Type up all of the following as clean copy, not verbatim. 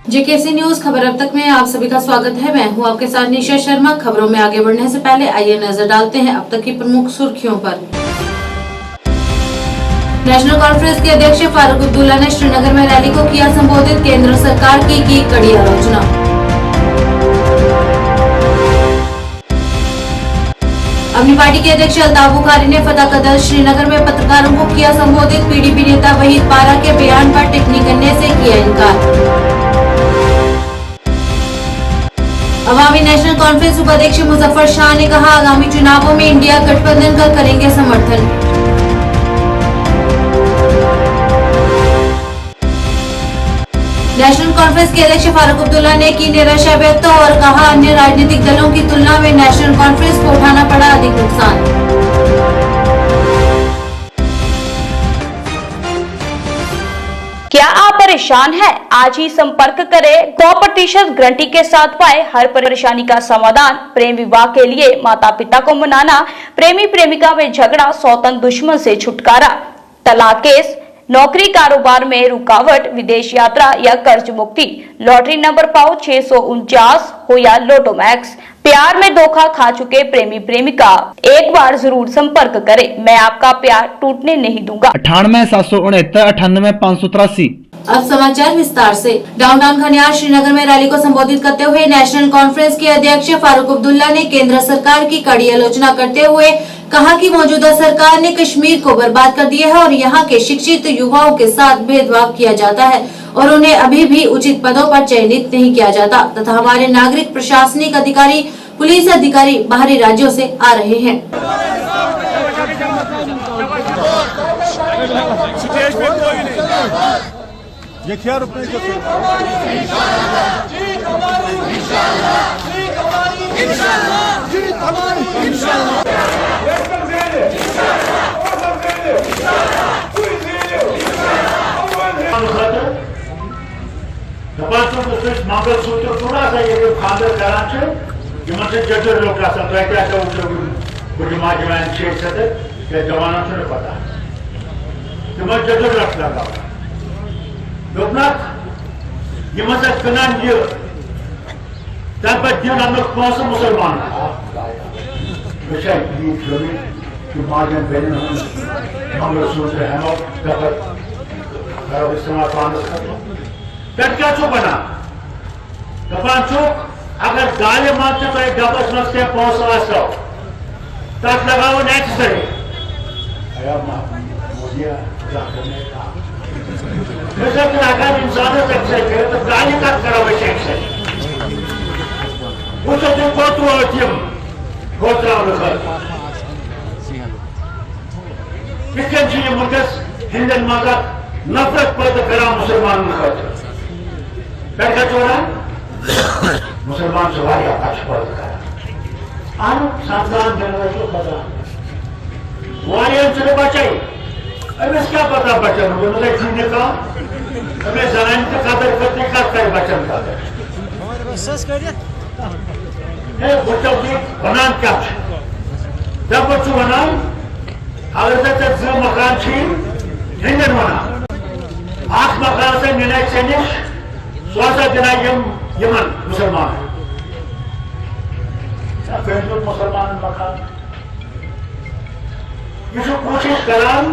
JKC news खबर अब तक में आप सभी का स्वागत है। मैं हूं आपके साथ निशा शर्मा। खबरों में आगे बढ़ने से पहले आइए नजर डालते हैं अब तक की प्रमुख सुर्खियों पर। नेशनल कॉन्फ्रेंस के अध्यक्ष फारूक अब्दुल्ला ने श्रीनगर में रैली को किया संबोधित। केंद्र सरकार की कड़ी आलोचना। अपनी पार्टी के अध्यक्ष अल्ताफ बुखारी ने फतह कदर श्रीनगर में पत्रकारों को किया संबोधित। पीडीपी नेता वहीद पारा के बयान पर टिप्पणी करने से किया इनकार। अवामी नेशनल कॉन्फ्रेंस उपाध्यक्ष मुजफ्फर शाह ने कहा, आगामी चुनावों में इंडिया गठबंधन का करेंगे समर्थन। नेशनल कॉन्फ्रेंस के अध्यक्ष फारूक अब्दुल्ला ने की निराशा व्यक्त और कहा, अन्य राजनीतिक दलों की तुलना में नेशनल कॉन्फ्रेंस को उठाना पड़ा अधिक नुकसान। क्या आप परेशान हैं? आज ही संपर्क करें। 100% गारंटी के साथ पाए हर परेशानी का समाधान। प्रेम विवाह के लिए माता पिता को मनाना, प्रेमी प्रेमिका में झगड़ा, सौतन दुश्मन से छुटकारा, तलाक केस, नौकरी कारोबार में रुकावट, विदेश यात्रा या कर्ज मुक्ति, लॉटरी नंबर पाओ 649 हो या लोटो मैक्स, प्यार में धोखा खा चुके प्रेमी प्रेमिका, एक बार जरूर संपर्क करें। मैं आपका प्यार टूटने नहीं दूंगा। 98 769 583। अब समाचार विस्तार से। डाउनटाउन खनियार श्रीनगर में रैली को संबोधित करते हुए नेशनल कॉन्फ्रेंस के अध्यक्ष फारूक अब्दुल्ला ने केंद्र सरकार की कड़ी आलोचना करते हुए कहा कि मौजूदा सरकार ने कश्मीर को बर्बाद कर दिया है और यहाँ के शिक्षित युवाओं के साथ भेदभाव किया जाता है और उन्हें अभी भी उचित पदों पर चयनित नहीं किया जाता तथा हमारे नागरिक, प्रशासनिक अधिकारी, पुलिस अधिकारी बाहरी राज्यों से आ रहे हैं। ये क्या रुपए मंगलसूत्र थोड़ा सा ये फादर करा जजर लोग जवाना पता तुम जजर रख लगा तम मुसलमान मंगलसूत्र इस्तेमाल क्या बना दपान चुक अगर गाले मान तो डबस मज क्या पहुंचो तक लगाओ नेक्सरी अगर इंसान तो गाली तक करो वो तुम मुल्कस हिंदन मगर नफरत पैदा करा मुसलमान चोरा मुसलमान से वारिया पक्ष पैदा करा आनो सावधान पता वारिया से बचाई अमें क्या पता बचन मुझे जीने का अमें जनान की कदर करते करता है बचन कदर विश्वास करिए बच्चों की बनान क्या जब बच्चों बनान अगर तक मकान छीन हिंदन बना आख मकान से मिले चेनिश स्वासा दिना यमन मुसलमान मुसलमान मकान ये जो कोशिश करान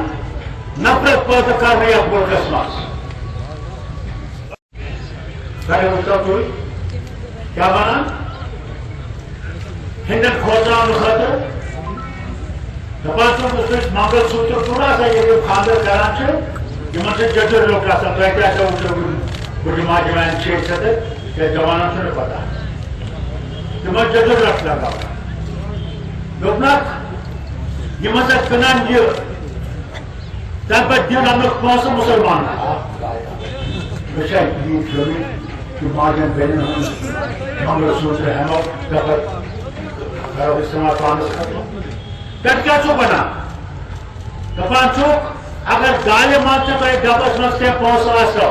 नफरत पैदा कर रही है मुल्कस मज क्या बना हिंदन खोजना खतर मंगलसूत्र थोड़ा सा ये फादर करा जजर लोग जवाना पता तुम जजर रख लगा तम मुसलमान मंगलसूत्र इस्तेमाल क्या बना दपान चुक अगर गाले मान तो डबस मज क्या पहुंचो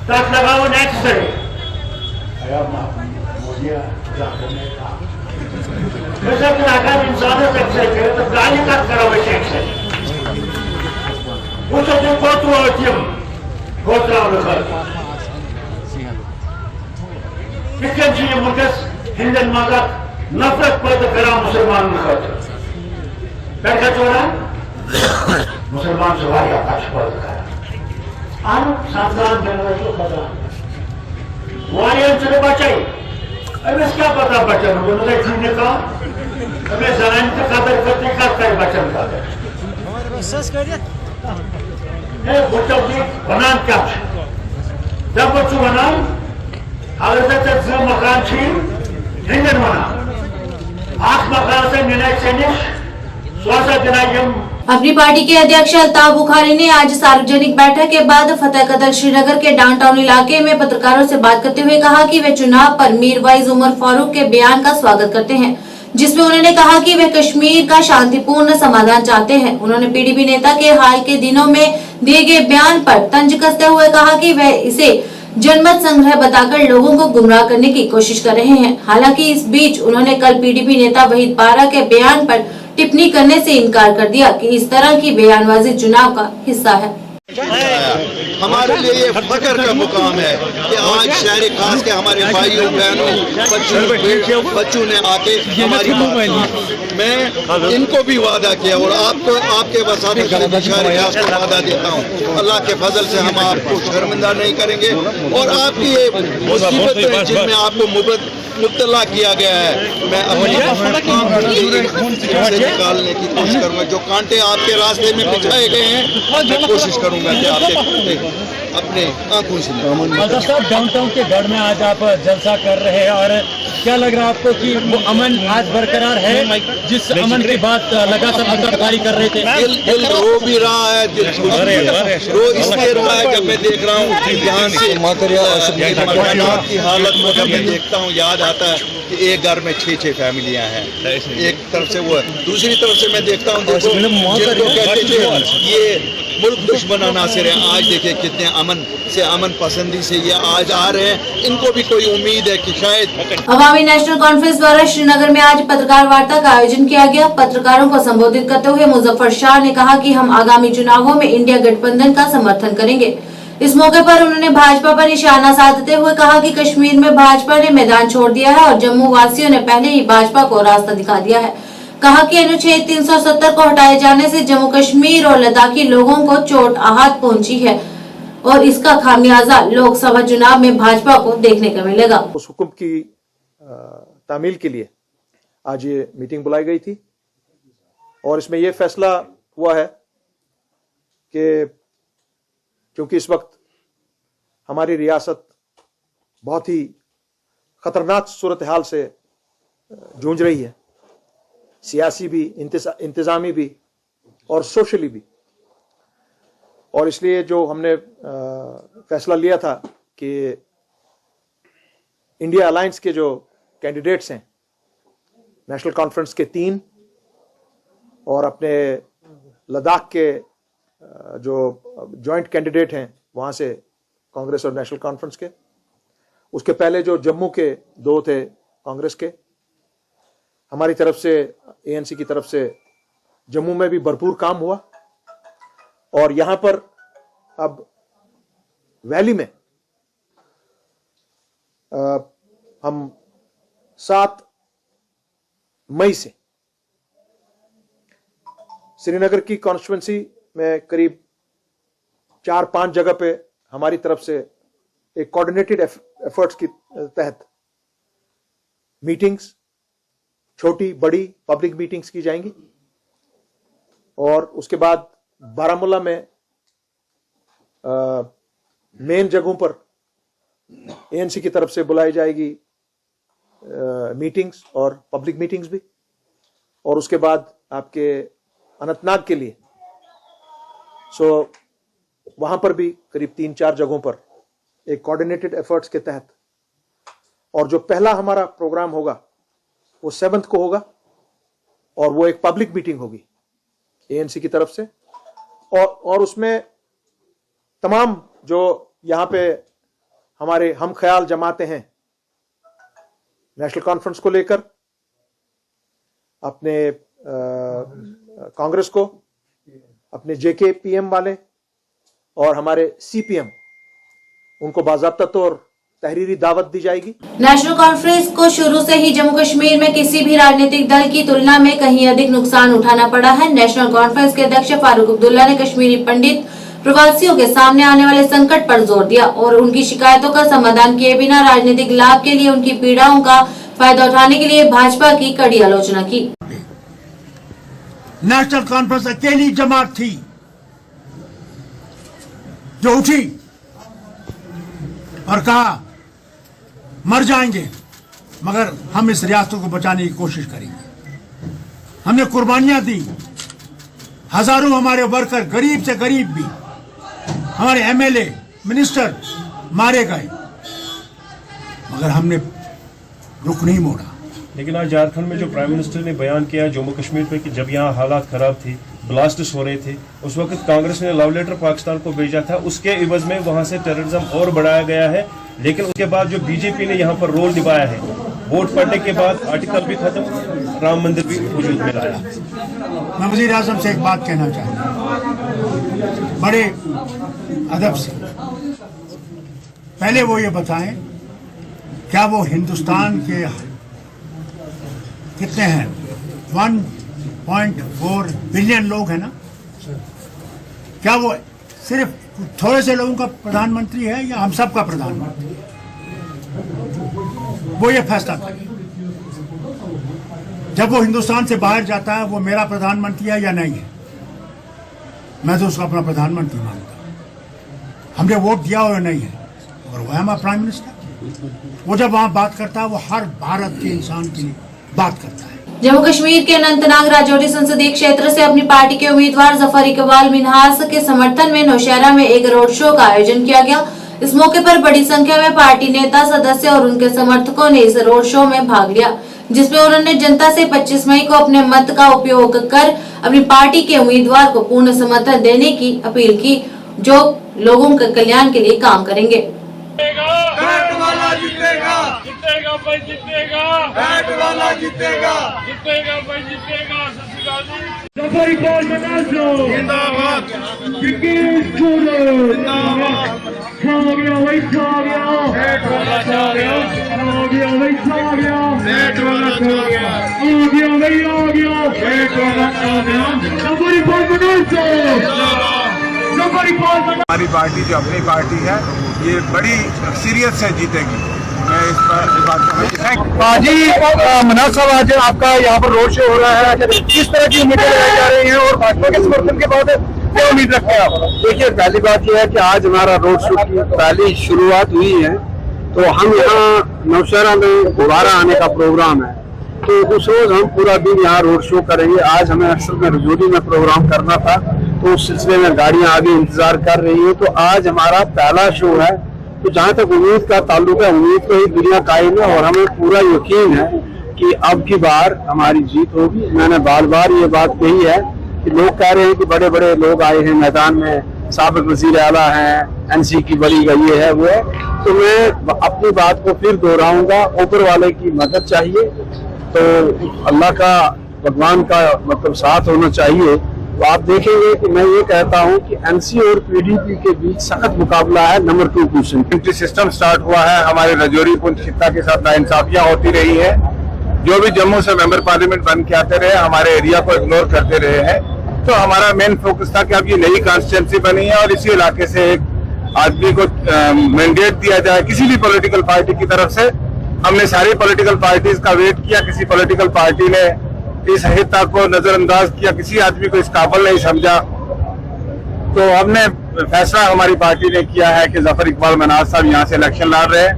तक लगाओ नेक्सरी अगर इंसान तो गाली तक करो वो तो तुम हिंदन मगर नफरत पैदा करा मुसलमान खतर बैठा चोरा मुसलमान से वारिया कष्ट पैदा करा आनु सातगान जनरेशन खतरा वारिया से बचाई अबे क्या पता बचन वो नहीं छीने का अबे जनान के कदर करते का बचन कदर हमारे विश्वास करिए ए बच्चों की बनान क्या है जब बच्चों बनान अगर तक जो मकान छीन हिंदन बना आठ मकान से निर्णय चेनिश स्वासा दिनायम अपनी पार्टी के अध्यक्ष अल्ताफ बुखारी ने आज सार्वजनिक बैठक के बाद फतेह कदर श्रीनगर के डाउनटाउन इलाके में पत्रकारों से बात करते हुए कहा कि वे चुनाव पर मीरवाइज उमर फारूक के बयान का स्वागत करते हैं, जिसमें उन्होंने कहा कि वे कश्मीर का शांतिपूर्ण समाधान चाहते हैं। उन्होंने पीडीपी नेता के हाल के दिनों में दिए गए बयान पर तंज कसते हुए कहा कि वे इसे जनमत संग्रह बताकर लोगों को गुमराह करने की कोशिश कर रहे हैं। हालांकि इस बीच उन्होंने कल पीडीपी नेता वहीद पारा के बयान पर टिप्पणी करने से इनकार कर दिया कि इस तरह की बयानबाजी चुनाव का हिस्सा है। हमारे लिए ये फख्र का मुकाम है कि आज शहरी खास के हमारे भाइयों बहनों बच्चों ने आके हमारी मैं इनको भी वादा किया और आपको आपके वसात शहरी खास को वादा देता हूँ अल्लाह के फजल से हम आपको शर्मिंदा नहीं करेंगे और आपकी ये मुसीबतें जिनमें आपको मुब्तला किया गया है मैं अपनी निकालने की कोशिश करूँगा। जो कांटे आपके रास्ते में बिछाए गए हैं मैं कोशिश करूँगा कि आपके अपने आंखों से साहब डाउनटाउन के गढ़ में आज आप जलसा कर रहे हैं और क्या लग रहा है आपको कि वो अमन आज बरकरार है जिस अमन की बात लगातार पत्रकारी कर रहे थे? दिल रो भी रहा है, दिल रो इसलिए रहा है जब मैं देख रहा हूँ कि यहाँ से मकानात की हालत को जब मैं देखता हूँ याद आता है कि एक घर में 6 फैमिलियाँ हैं। एक तरफ से वो है, दूसरी तरफ से मैं देखता हूँ देखो जिनको कहते थे ये मुल्क दुश्मन नासिर है, आज देखिए कितने अमन पसंदी से ये आज आ रहे हैं। इनको भी कोई उम्मीद है कि शायद अवामी नेशनल कॉन्फ्रेंस द्वारा श्रीनगर में आज पत्रकार वार्ता का आयोजन किया गया। पत्रकारों को संबोधित करते हुए मुजफ्फर शाह ने कहा कि हम आगामी चुनावों में इंडिया गठबंधन का समर्थन करेंगे। इस मौके पर उन्होंने भाजपा पर निशाना साधते हुए कहा कि कश्मीर में भाजपा ने मैदान छोड़ दिया है और जम्मू वासियों ने पहले ही भाजपा को रास्ता दिखा दिया है। कहा कि अनुच्छेद 370 को हटाए जाने से जम्मू कश्मीर और लद्दाखी लोगों को चोट आहत पहुंची है और इसका खामियाजा लोकसभा चुनाव में भाजपा को देखने को मिलेगा। उस हुक्म की तामील के लिए आज ये मीटिंग बुलाई गई थी और इसमें यह फैसला हुआ है कि क्योंकि इस वक्त हमारी रियासत बहुत ही खतरनाक सूरत हाल से जूझ रही है, सियासी भी, इंतजामी भी और सोशली भी, और इसलिए जो हमने फैसला लिया था कि इंडिया अलायंस के जो कैंडिडेट्स हैं नेशनल कॉन्फ्रेंस के 3 और अपने लद्दाख के जो जॉइंट कैंडिडेट हैं वहां से कांग्रेस और नेशनल कॉन्फ्रेंस के, उसके पहले जो जम्मू के 2 थे कांग्रेस के, हमारी तरफ से एएनसी की तरफ से जम्मू में भी भरपूर काम हुआ और यहां पर अब वैली में हम 7 मई से श्रीनगर की कॉन्स्टिट्यूंसी में करीब 4-5 जगह पे हमारी तरफ से एक कोऑर्डिनेटेड एफर्ट्स के तहत मीटिंग्स, छोटी बड़ी पब्लिक मीटिंग्स की जाएंगी और उसके बाद बारामूला में मेन जगहों पर एएनसी की तरफ से बुलाई जाएगी मीटिंग्स और पब्लिक मीटिंग्स भी, और उसके बाद आपके अनंतनाग के लिए वहां पर भी करीब 3-4 जगहों पर एक कोऑर्डिनेटेड एफर्ट्स के तहत, और जो पहला हमारा प्रोग्राम होगा वो 7th को होगा और वो एक पब्लिक मीटिंग होगी एएनसी की तरफ से, और उसमें तमाम जो यहां पे हमारे हम ख्याल जमाते हैं नेशनल कॉन्फ्रेंस को लेकर, अपने कांग्रेस को, अपने जेकेपीएम वाले और हमारे सीपीएम, उनको बाज़ाब्ता तौर तहरीरी दावत दी जाएगी। नेशनल कॉन्फ्रेंस को शुरू से ही जम्मू कश्मीर में किसी भी राजनीतिक दल की तुलना में कहीं अधिक नुकसान उठाना पड़ा है। नेशनल कॉन्फ्रेंस के अध्यक्ष फारूक अब्दुल्ला ने कश्मीरी पंडित प्रवासियों के सामने आने वाले संकट पर जोर दिया और उनकी शिकायतों का समाधान किए बिना राजनीतिक लाभ के लिए उनकी पीड़ाओं का फायदा उठाने के लिए भाजपा की कड़ी आलोचना की। नेशनल कॉन्फ्रेंस अकेली जमात थी जो उठी और कहा मर जाएंगे मगर हम इस रियासत को बचाने की कोशिश करेंगे। हमने कुर्बानियां दी, हजारों हमारे वर्कर, गरीब से गरीब भी, हमारे एमएलए, मिनिस्टर मारे गए, मगर हमने रुख नहीं मोड़ा। लेकिन आज झारखंड में जो प्राइम मिनिस्टर ने बयान किया जम्मू कश्मीर पे कि जब यहाँ हालात खराब थे, ब्लास्ट्स हो रहे थे, उस वक्त कांग्रेस ने लव लेटर पाकिस्तान को भेजा था, उसके इवज में वहां से टेररिज्म और बढ़ाया गया है। लेकिन उसके बाद जो बीजेपी ने यहाँ पर रोल निभाया है, वोट पड़ने के बाद आर्टिकल भी खत्म, राम मंदिर भी वजूद में लाया। मैं वज़ीर आज़म से एक बात कहना चाहता हूँ बड़े अदब से। पहले वो ये बताएं क्या वो हिंदुस्तान के कितने हैं 1.4 बिलियन लोग हैं ना, क्या वो सिर्फ थोड़े से लोगों का प्रधानमंत्री है या हम सब का प्रधानमंत्री? वो ये फैसला करे। जब वो हिंदुस्तान से बाहर जाता है वो मेरा प्रधानमंत्री है या नहीं है? मैं तो उसको अपना प्रधानमंत्री मानता हूं। हमने वोट दिया हो या नहीं है, और वो है हमारा प्राइम मिनिस्टर। वो जब वहां बात करता है वो हर भारत के इंसान के लिए बात करता है। जम्मू कश्मीर के अनंतनाग राजौरी संसदीय क्षेत्र से अपनी पार्टी के उम्मीदवार जफर इकबाल मिन्हास के समर्थन में नौशहरा में एक रोड शो का आयोजन किया गया। इस मौके पर बड़ी संख्या में पार्टी नेता, सदस्य और उनके समर्थकों ने इस रोड शो में भाग लिया, जिसमें उन्होंने जनता से 25 मई को अपने मत का उपयोग कर अपनी पार्टी के उम्मीदवार को पूर्ण समर्थन देने की अपील की, जो लोगों के कल्याण के लिए काम करेंगे। बैट वाला जीतेगा, जीतेगा भाई जीतेगा, बैट वाला जीतेगा, जीतेगा भाई जीतेगा। जफर इकबाल मिन्हास जिंदाबाद, जिंदाबाद। छा गया भाई, छा गया, बैट वाला छा गया, आ गया भाई, छा गया, बैट वाला छा गया, आ गया भाई, आ गया, बैट वाला छा गया। जफर इकबाल मिन्हास, हमारी पार्टी जो अपनी पार्टी है ये बड़ी सीरियस से जीतेगी। मैं इस बात को जी मिन्हास साहब, आज आपका यहाँ पर रोड शो हो रहा है, किस तरह की उम्मीदें लगाई जा रही हैं और भाजपा के समर्थन के बाद क्या उम्मीद रखते हैं आप? देखिए, पहली बात यह है कि आज हमारा रोड शो की पहली शुरुआत हुई है, तो हम यहाँ नौशहरा में दोबारा आने का प्रोग्राम है, तो उस रोज हम पूरा दिन यहाँ रोड शो करेंगे। आज हमें अक्सर में रजौरी में प्रोग्राम करना था, तो उस सिलसिले में गाड़ियां आगे इंतजार कर रही है, तो आज हमारा पहला शो है। तो जहाँ तक उम्मीद का ताल्लुक है, उम्मीद तो ही दुनिया कायम है और हमें पूरा यकीन है कि अब की बार हमारी जीत होगी। मैंने बार बार ये बात कही है कि लोग कह रहे हैं कि बड़े बड़े लोग आए हैं मैदान में, साबिक वजीर आला हैं, एनसी की बड़ी ये है वो है, तो मैं अपनी बात को फिर दोहराऊंगा, ऊपर वाले की मदद चाहिए, तो अल्लाह का, भगवान का मतलब साथ होना चाहिए। तो आप देखेंगे कि मैं ये कहता हूं कि एनसी और पीडीपी के बीच सख्त मुकाबला है नंबर 2 पोजीशन। सिस्टम स्टार्ट हुआ है, हमारे रजौरी पुंछ खित्ता के साथ नाइंसाफियां होती रही है। जो भी जम्मू से मेंबर पार्लियामेंट बन के आते रहे, हमारे एरिया को इग्नोर करते रहे हैं, तो हमारा मेन फोकस था कि अब ये नई कॉन्स्टिट्यूंसी बनी है और इसी इलाके से एक आदमी को मैंडेट दिया जाए किसी भी पॉलिटिकल पार्टी की तरफ से। हमने सारी पॉलिटिकल पार्टीज का वेट किया, किसी पॉलिटिकल पार्टी ने इस हिस्सा को नजरअंदाज किया, किसी आदमी को इस काबिल नहीं समझा, तो हमने फैसला हमारी पार्टी ने किया है कि जफर इकबाल मिन्हास साहब यहाँ से इलेक्शन लड़ रहे हैं।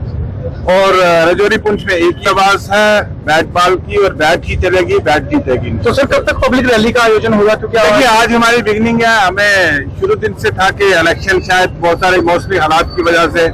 और रजौरी पुंछ में एक ही आवाज है बैट बॉल की, और बैट ही चलेगी, बैट जीतेगी। तो सर कब तक पब्लिक रैली का आयोजन होगा? क्योंकि देखिए, आज हमारी बिगनिंग है। हमें शुरू दिन से था कि इलेक्शन शायद बहुत सारे मौसमी हालात की वजह से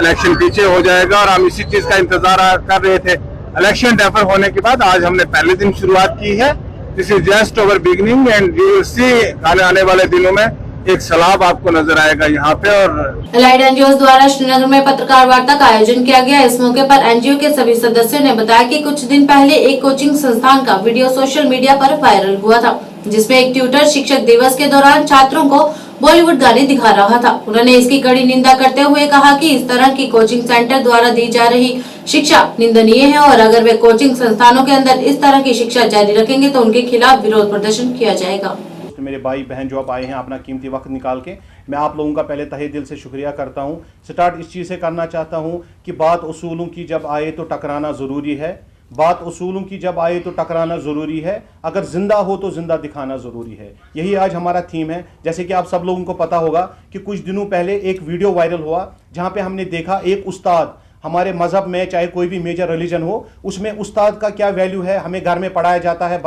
इलेक्शन पीछे हो जाएगा, और हम इसी चीज का इंतजार कर रहे थे। इलेक्शन डेफर होने के बाद आज हमने पहले दिन शुरुआत की है। This is just over beginning and you will see आने वाले दिनों में एक सैलाब आपको नजर आएगा यहाँ पे। और एलाइड एनजीओ द्वारा श्रीनगर में पत्रकार वार्ता का आयोजन किया गया। इस मौके पर एनजीओ के सभी सदस्यों ने बताया कि कुछ दिन पहले एक कोचिंग संस्थान का वीडियो सोशल मीडिया पर वायरल हुआ था, जिसमें एक ट्यूटर शिक्षक दिवस के दौरान छात्रों को बॉलीवुड गाने दिखा रहा था। उन्होंने इसकी कड़ी निंदा करते हुए कहा कि इस तरह की कोचिंग सेंटर द्वारा दी जा रही शिक्षा निंदनीय है और अगर वे कोचिंग संस्थानों के अंदर इस तरह की शिक्षा जारी रखेंगे तो उनके खिलाफ विरोध प्रदर्शन किया जाएगा। मेरे भाई बहन जो आप आए हैं अपना कीमती वक्त निकाल के, मैं आप लोगों का पहले तहे दिल से शुक्रिया करता हूं। स्टार्ट इस चीज़ से करना चाहता हूं कि बात उसूलों की जब आए तो टकराना ज़रूरी है। बात उसूलों की जब आए तो टकराना ज़रूरी है। अगर जिंदा हो तो जिंदा दिखाना ज़रूरी है। यही आज हमारा थीम है। जैसे कि आप सब लोगों को पता होगा कि कुछ दिनों पहले एक वीडियो वायरल हुआ जहां पे हमने देखा एक उस्ताद, हमारे मज़हब में चाहे कोई भी मेजर रिलीजन हो, उसमें उस्ताद का क्या वैल्यू है हमें घर में पढ़ाया जाता है,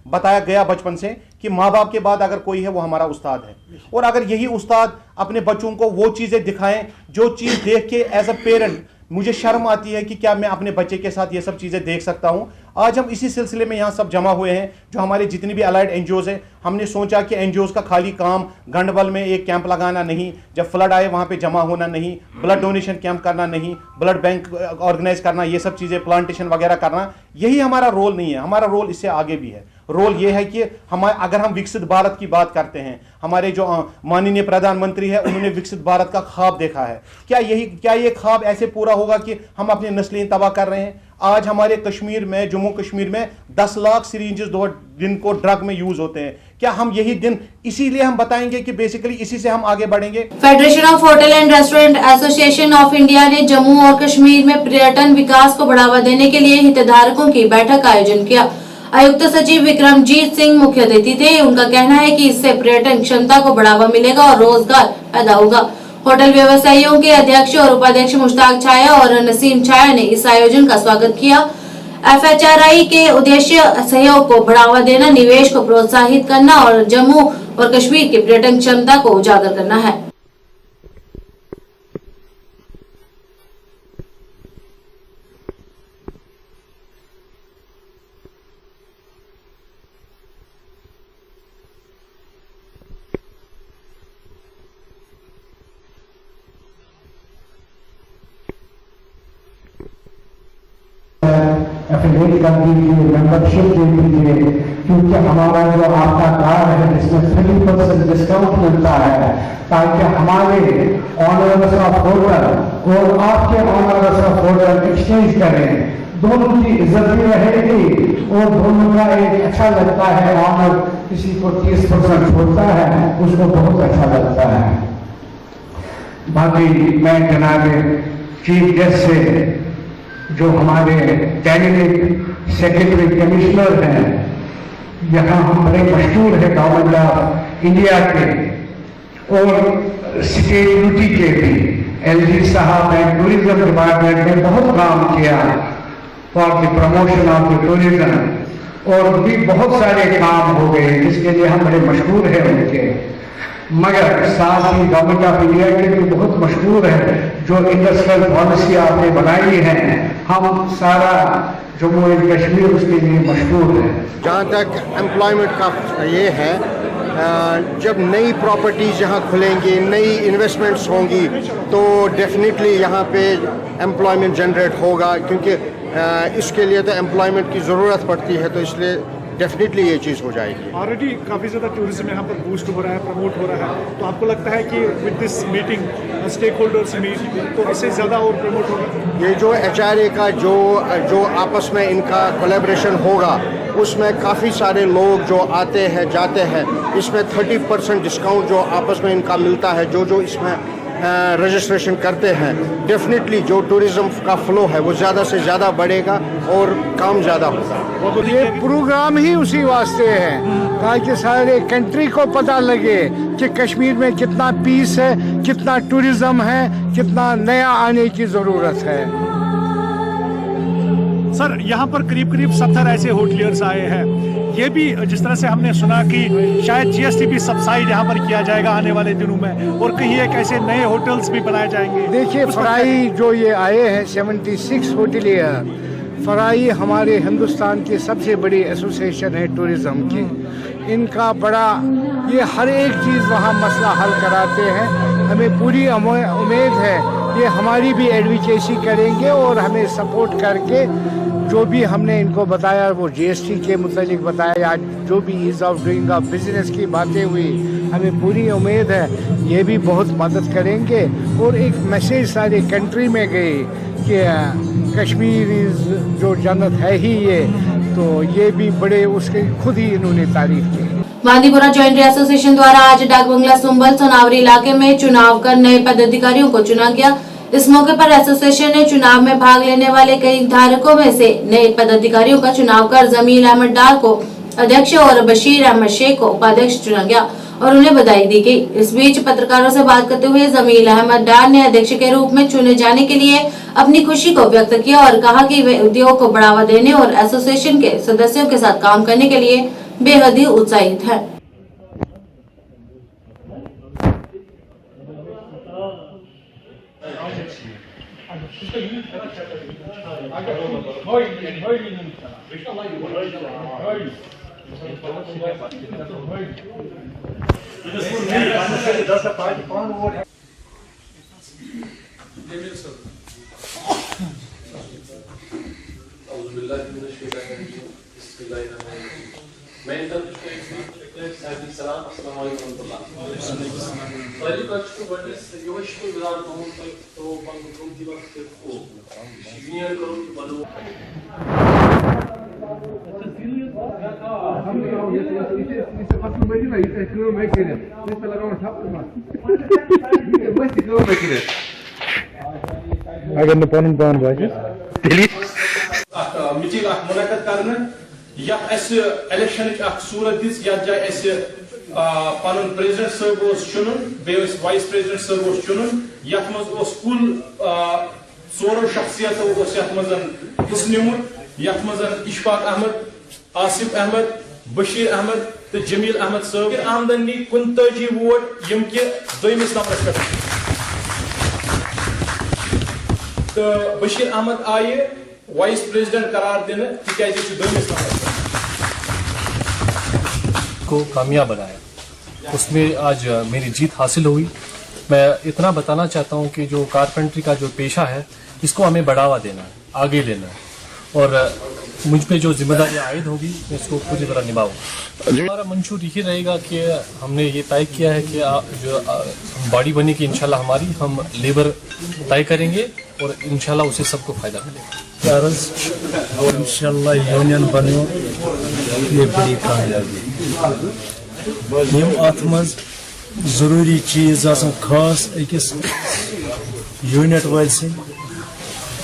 बताया गया बचपन से कि माँ बाप के बाद अगर कोई है वो हमारा उस्ताद है। और अगर यही उस्ताद अपने बच्चों को वो चीज़ें दिखाएं जो चीज़ देख के एज अ पेरेंट मुझे शर्म आती है कि क्या मैं अपने बच्चे के साथ ये सब चीज़ें देख सकता हूँ। आज हम इसी सिलसिले में यहाँ सब जमा हुए हैं जो हमारे जितनी भी अलाइड एनजीओज़ हैं। हमने सोचा कि एनजीओज़ का खाली काम गंडबल में एक कैंप लगाना नहीं, जब फ्लड आए वहाँ पे जमा होना नहीं, ब्लड डोनेशन कैंप करना नहीं, ब्लड बैंक ऑर्गेनाइज करना, ये सब चीज़ें प्लांटेशन वगैरह करना, यही हमारा रोल नहीं है। हमारा रोल इससे आगे भी है। रोल ये है कि अगर हम विकसित भारत की बात करते हैं, हमारे जो माननीय प्रधानमंत्री है उन्होंने विकसित भारत का ख्वाब देखा है। क्या ये ख्वाब ऐसे पूरा होगा कि हम अपनी नस्लें तबाह कर रहे हैं? आज हमारे कश्मीर में, जम्मू कश्मीर में 10 लाख सिरिंजेस दिन को ड्रग में यूज होते हैं। क्या हम यही दिन इसीलिए हम बताएंगे कि बेसिकली इसी से हम आगे बढ़ेंगे? Federation of hotel and restaurant association of India ने जम्मू और कश्मीर में पर्यटन विकास को बढ़ावा देने के लिए हितधारकों की बैठक का आयोजन किया। आयुक्त सचिव विक्रमजीत सिंह मुख्य अतिथि थे। उनका कहना है कि इससे पर्यटन क्षमता को बढ़ावा मिलेगा और रोजगार पैदा होगा। होटल व्यवसायियों के अध्यक्ष और उपाध्यक्ष मुश्ताक छाया और नसीम छाया ने इस आयोजन का स्वागत किया। FHRI के उद्देश्य सहयोग को बढ़ावा देना, निवेश को प्रोत्साहित करना और जम्मू और कश्मीर की पर्यटन क्षमता को उजागर करना है। एफिलिएट कर दीजिए, मेंबरशिप दे दीजिए, क्योंकि हमारा जो आपका कार्ड है जिसमें 30% डिस्काउंट मिलता है, ताकि हमारे ऑनर्स ऑफ होटल और आपके ऑनर्स ऑफ होटल एक्सचेंज करें, दोनों की इज्जत भी रहेगी और दोनों का एक अच्छा लगता है। ऑनर किसी को 30% छोड़ता है, उसको बहुत अच्छा लगता है। बाकी मैं जनाब चीफ गेस्ट से जो हमारे डेलीगेट सेक्रेटरी कमिश्नर हैं, यहाँ हम बड़े मशहूर है गवर्नमेंट ऑफ इंडिया के और स्टेट यूटी के भी, LG साहब ने टूरिज्म डिपार्टमेंट में बहुत काम किया for the promotion of the tourism और भी बहुत सारे काम हो गए जिसके लिए हम बड़े मशहूर हैं उनके। मगर साथ ही गवर्नमेंट ऑफ इंडिया के भी बहुत मशहूर है जो इंडस्ट्रियल पॉलिसी आपने बनाई है, हम सारा जम्मू एंड कश्मीर उसके लिए मशहूर है। जहाँ तक एम्प्लॉयमेंट का ये है, जब नई प्रॉपर्टीज़ यहाँ खुलेंगी, नई इन्वेस्टमेंट्स होंगी तो डेफिनेटली यहाँ पे एम्प्लॉयमेंट जनरेट होगा, क्योंकि इसके लिए तो एम्प्लॉयमेंट की ज़रूरत पड़ती है, तो इसलिए डेफिनेटली ये चीज़ हो जाएगी। ऑलरेडी काफ़ी ज़्यादा टूरिज्म यहाँ पर बूस्ट हो रहा है, प्रमोट हो रहा है, तो आपको लगता है कि with this meeting stakeholders meet तो इससे ज़्यादा और प्रमोट होगा? ये जो HRA का जो आपस में इनका कोलैबोरेशन होगा उसमें काफ़ी सारे लोग जो आते हैं जाते हैं, इसमें 30% डिस्काउंट जो आपस में इनका मिलता है, जो इसमें रजिस्ट्रेशन करते हैं, डेफिनेटली जो टूरिज्म का फ्लो है वो ज़्यादा से ज़्यादा बढ़ेगा और काम ज़्यादा होगा। ये प्रोग्राम ही उसी वास्ते है ताकि सारे कंट्री को पता लगे कि कश्मीर में कितना पीस है, कितना टूरिज्म है, कितना नया आने की ज़रूरत है। सर, यहाँ पर करीब 70 ऐसे होटलियर्स आए हैं। ये भी जिस तरह से हमने सुना कि शायद GST भी सब्साइड यहाँ पर किया जाएगा आने वाले दिनों में और कहीं एक ऐसे नए होटल्स भी बनाए जाएंगे। देखिए, फराई जो ये आए हैं 76 होटलियर, फराई हमारे हिंदुस्तान की सबसे बड़ी एसोसिएशन है टूरिज्म की। इनका बड़ा, ये हर एक चीज़ वहाँ मसला हल कराते हैं। हमें पूरी उम्मीद है ये हमारी भी एडवोकेसी करेंगे और हमें सपोर्ट करके जो भी हमने इनको बताया, वो जीएसटी के मुतालिक बताया, जो भी ease of doing of business की बातें हुई, हमें पूरी उम्मीद है ये भी बहुत मदद करेंगे। और एक मैसेज सारे कंट्री में गई कि कश्मीर जो जन्नत है ही ये, तो ये भी बड़े उसके खुद ही इन्होंने तारीफ की। बांदीपुरा ज्वाइंट एसोसिएशन द्वारा आज डाक बंगला सुंबल सोनावरी इलाके में चुनाव कर नए पदाधिकारियों को चुना गया। इस मौके पर एसोसिएशन ने चुनाव में भाग लेने वाले कई धारकों में से नए पदाधिकारियों का चुनाव कर जमील अहमद डार को अध्यक्ष और बशीर अहमद शेख को उपाध्यक्ष चुना गया और उन्हें बधाई दी गई। इस बीच पत्रकारों से बात करते हुए जमील अहमद डार ने अध्यक्ष के रूप में चुने जाने के लिए अपनी खुशी को व्यक्त किया और कहा कि वे उद्योग को बढ़ावा देने और एसोसिएशन के सदस्यों के साथ काम करने के लिए बेहद ही उत्साहित है। अगर न पन पान बाजे मीटिंग मुनक़द करना इलेक्शन सूरत दिस जाए पन प्रेसिडेंट साहब चुन बे वाइस प्रेसिडेंट साहब चुन यथ मज कुल 4 शख्सियत हिस्स निमुत यथ मज इशफाक अहमद, आसिफ अहमद, बशीर अहमद तो जमील अहमद साहब आमदनी 49 वोट यम कि 2 नंबरस पे तो बशीर अहमद आये वाइस प्रेसिडेंट करार दिन तक 2 नंबर को कामयाब बनाया, उसमें आज मेरी जीत हासिल हुई। मैं इतना बताना चाहता हूं कि जो कारपेंट्री का जो पेशा है इसको हमें बढ़ावा देना है, आगे लेना है और मुझ पे जो जिम्मेदारी आयद होगी मैं इसको पूरी तरह निभाऊंगा। हमारा मंशूर यही रहेगा कि हमने ये तय किया है कि जो बॉडी बनेगी इंशाल्लाह हमारी, हम लेबर तय करेंगे और इंशाल्लाह उसे सबको फायदा मिलेगा। और इंशाल्लाह यूनियन बनो ये बड़ी कामयाबी यम अत मज जरूरी चीज आसन खास अकिस यूनिट वाल से,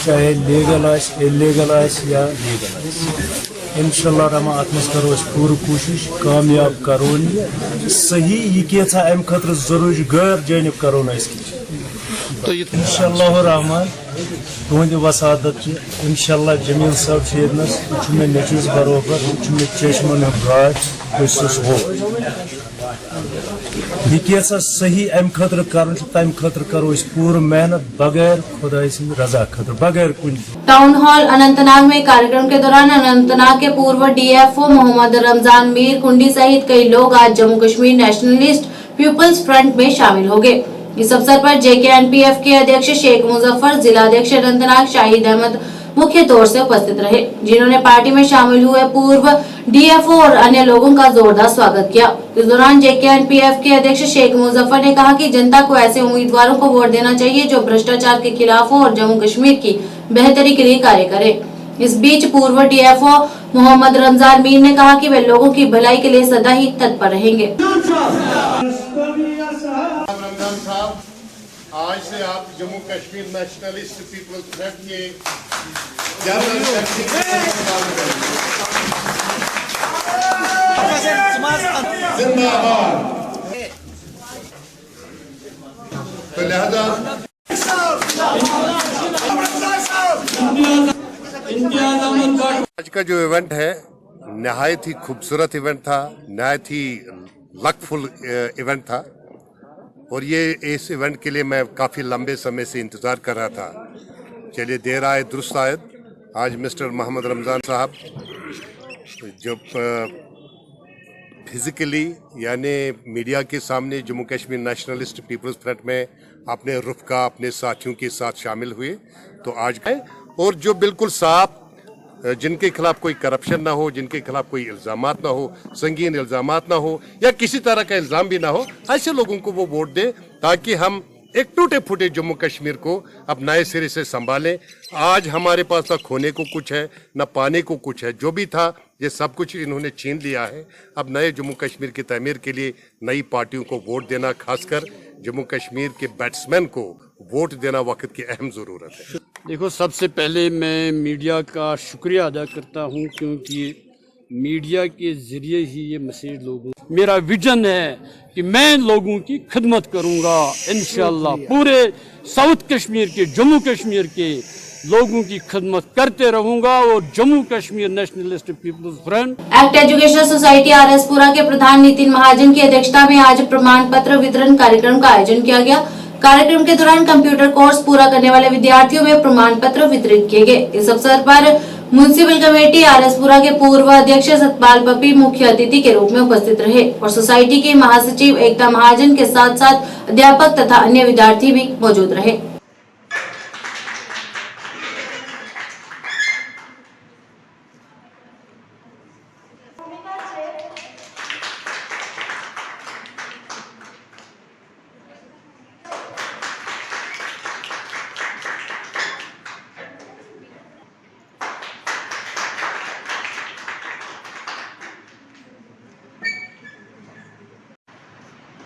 चाहे लीगल इलीगल या लीगल इंशाल्लाह रहमान अत मज करो पूरी कोशिश कामयाब करो सही ये क्या अम खतर जरूरी गैर जानब करो तो इंशाल्लाह रहमान तुंद वसादत इंशाल्लाह जमील साहब मे नचुस बरोबर मे चश्मन गाज हो यह क्या सही अम खतर कर तम खतर करो पूरी मेहनत बगैर खुदा सद रजा खतर बगैर कुछ। टाउन हॉल अनंतनाग में कार्यक्रम के दौरान अनंतनाग के पूर्व डीएफओ मोहम्मद रमजान मीर कुंडी सहित कई लोग आज Jammu Kashmir Nationalist People's Front में शामिल हो गए। इस अवसर पर JKNPF के अध्यक्ष शेख मुजफ्फर, जिला अध्यक्ष अनंतनाग शाहिद अहमद मुख्य तौर से उपस्थित रहे, जिन्होंने पार्टी में शामिल हुए पूर्व डीएफओ और अन्य लोगों का जोरदार स्वागत किया। इस दौरान JKNPF के अध्यक्ष शेख मुजफ्फर ने कहा कि जनता को ऐसे उम्मीदवारों को वोट देना चाहिए जो भ्रष्टाचार के खिलाफ हो और जम्मू कश्मीर की बेहतरी के लिए कार्य करे। इस बीच पूर्व डीएफओ मोहम्मद रमजान मीर ने कहा कि वे लोगों की भलाई के लिए सदा ही तत्पर रहेंगे। आज से आप Jammu Kashmir Nationalist People's Front के जनरल जिंदाबाद। तो लिहाजा आज का जो इवेंट है नहायत ही खूबसूरत इवेंट था, नहायत ही लकफुल इवेंट था और ये इस इवेंट के लिए मैं काफ़ी लंबे समय से इंतज़ार कर रहा था। चलिए देर आए दुरुस्त आयद। आज मिस्टर मोहम्मद रमज़ान साहब जब फिजिकली यानी मीडिया के सामने Jammu Kashmir Nationalist People's Front में अपने रुफ़का अपने साथियों के साथ शामिल हुए। तो आज गए और जो बिल्कुल साफ, जिनके खिलाफ कोई करप्शन ना हो, जिनके खिलाफ कोई इल्ज़ामात ना हो, संगीन इल्ज़ामात ना हो या किसी तरह का इल्ज़ाम भी ना हो, ऐसे लोगों को वो वोट दें ताकि हम एक टूटे फूटे जम्मू कश्मीर को अब नए सिरे से संभालें। आज हमारे पास ना खोने को कुछ है, न पाने को कुछ है। जो भी था ये सब कुछ इन्होंने छीन लिया है। अब नए जम्मू कश्मीर की तमीर के लिए नई पार्टियों को वोट देना, खासकर जम्मू कश्मीर के बैट्समैन को वोट देना वक्त की अहम ज़रूरत है। देखो, सबसे पहले मैं मीडिया का शुक्रिया अदा करता हूँ, क्योंकि मीडिया के ज़रिए ही ये मैसेज लोगों, मेरा विजन है कि मैं लोगों की खिदमत करूँगा इंशाअल्लाह। पूरे साउथ कश्मीर के, जम्मू कश्मीर के लोगों की खिदमत करते रहूंगा और Jammu Kashmir Nationalist People's Front act educational society RS Pura के प्रधान नितिन महाजन की अध्यक्षता में आज प्रमाण पत्र वितरण कार्यक्रम का आयोजन किया गया। कार्यक्रम के दौरान कंप्यूटर कोर्स पूरा करने वाले विद्यार्थियों में प्रमाण पत्र वितरित किए गए। इस अवसर पर म्युनिसिपल कमेटी आरएसपुरा के पूर्व अध्यक्ष सतपाल पप्पी मुख्य अतिथि के रूप में उपस्थित रहे और सोसाइटी के महासचिव एकता महाजन के साथ साथ अध्यापक तथा अन्य विद्यार्थी भी मौजूद रहे।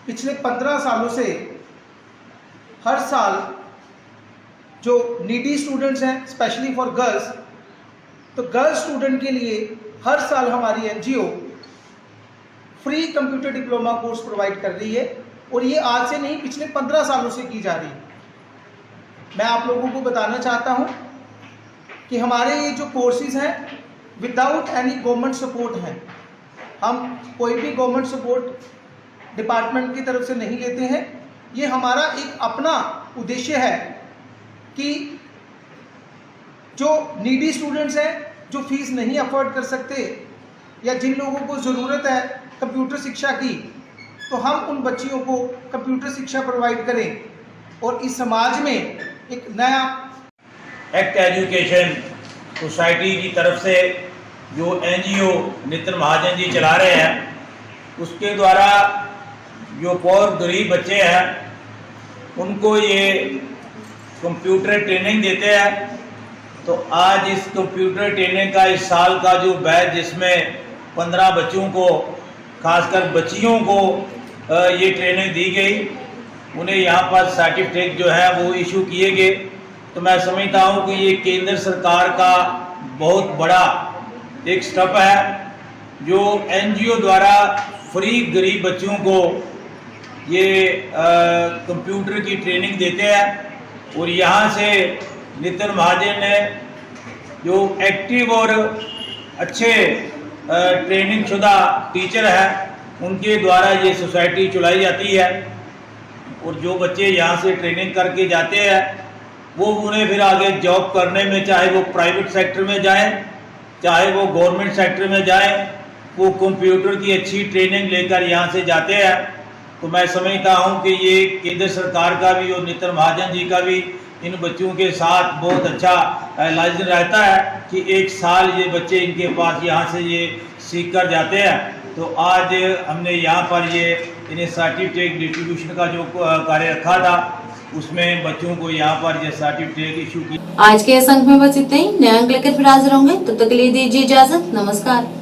पिछले 15 सालों से हर साल जो नीडी स्टूडेंट्स हैं, स्पेशली फॉर गर्ल्स, तो गर्ल्स स्टूडेंट के लिए हर साल हमारी NGO free computer diploma course provide कर रही है और ये आज से नहीं, पिछले 15 सालों से की जा रही है। मैं आप लोगों को बताना चाहता हूँ कि हमारे ये जो कोर्सेज हैं विदाउट एनी गवर्नमेंट सपोर्ट हैं। हम कोई भी गवर्नमेंट सपोर्ट डिपार्टमेंट की तरफ से नहीं लेते हैं। ये हमारा एक अपना उद्देश्य है कि जो नीडी स्टूडेंट्स हैं, जो फीस नहीं अफोर्ड कर सकते या जिन लोगों को ज़रूरत है कंप्यूटर शिक्षा की, तो हम उन बच्चियों को कंप्यूटर शिक्षा प्रोवाइड करें और इस समाज में एक नया एक्ट एजुकेशन सोसाइटी की तरफ से जो एनजीओ नितिन महाजन जी चला रहे हैं, उसके द्वारा जो और गरीब बच्चे हैं उनको ये कंप्यूटर ट्रेनिंग देते हैं। तो आज इस कंप्यूटर ट्रेनिंग का इस साल का जो बैच, जिसमें 15 बच्चों को, खासकर बच्चियों को ये ट्रेनिंग दी गई, उन्हें यहाँ पर सर्टिफिकेट जो है वो इशू किए गए। तो मैं समझता हूँ कि ये केंद्र सरकार का बहुत बड़ा एक स्टेप है, जो एनजीओ द्वारा फ्री गरीब बच्चों को ये कंप्यूटर की ट्रेनिंग देते हैं। और यहाँ से नितिन महाजन ने जो एक्टिव और अच्छे ट्रेनिंग शुदा टीचर हैं, उनके द्वारा ये सोसाइटी चलाई जाती है। और जो बच्चे यहाँ से ट्रेनिंग करके जाते हैं वो उन्हें फिर आगे जॉब करने में, चाहे वो प्राइवेट सेक्टर में जाएं, चाहे वो गवर्नमेंट सेक्टर में जाएं, वो कंप्यूटर की अच्छी ट्रेनिंग लेकर यहाँ से जाते हैं। तो मैं समझता हूँ कि ये केंद्र सरकार का भी और नितिन महाजन जी का भी इन बच्चों के साथ बहुत अच्छा लाइजन रहता है कि एक साल ये बच्चे इनके पास यहाँ से ये सीख कर जाते हैं। तो आज हमने यहाँ पर ये इन्हें सर्टिफिकेट डिस्ट्रीब्यूशन का जो कार्य रखा था, उसमें बच्चों को यहाँ पर ये सर्टिफिकेट इशू की। आज के इस अंक में बस इतना ही। नए अंक लेकर फिर हाजिर होंगे, तब तक के लिए दीजिए इजाजत। नमस्कार।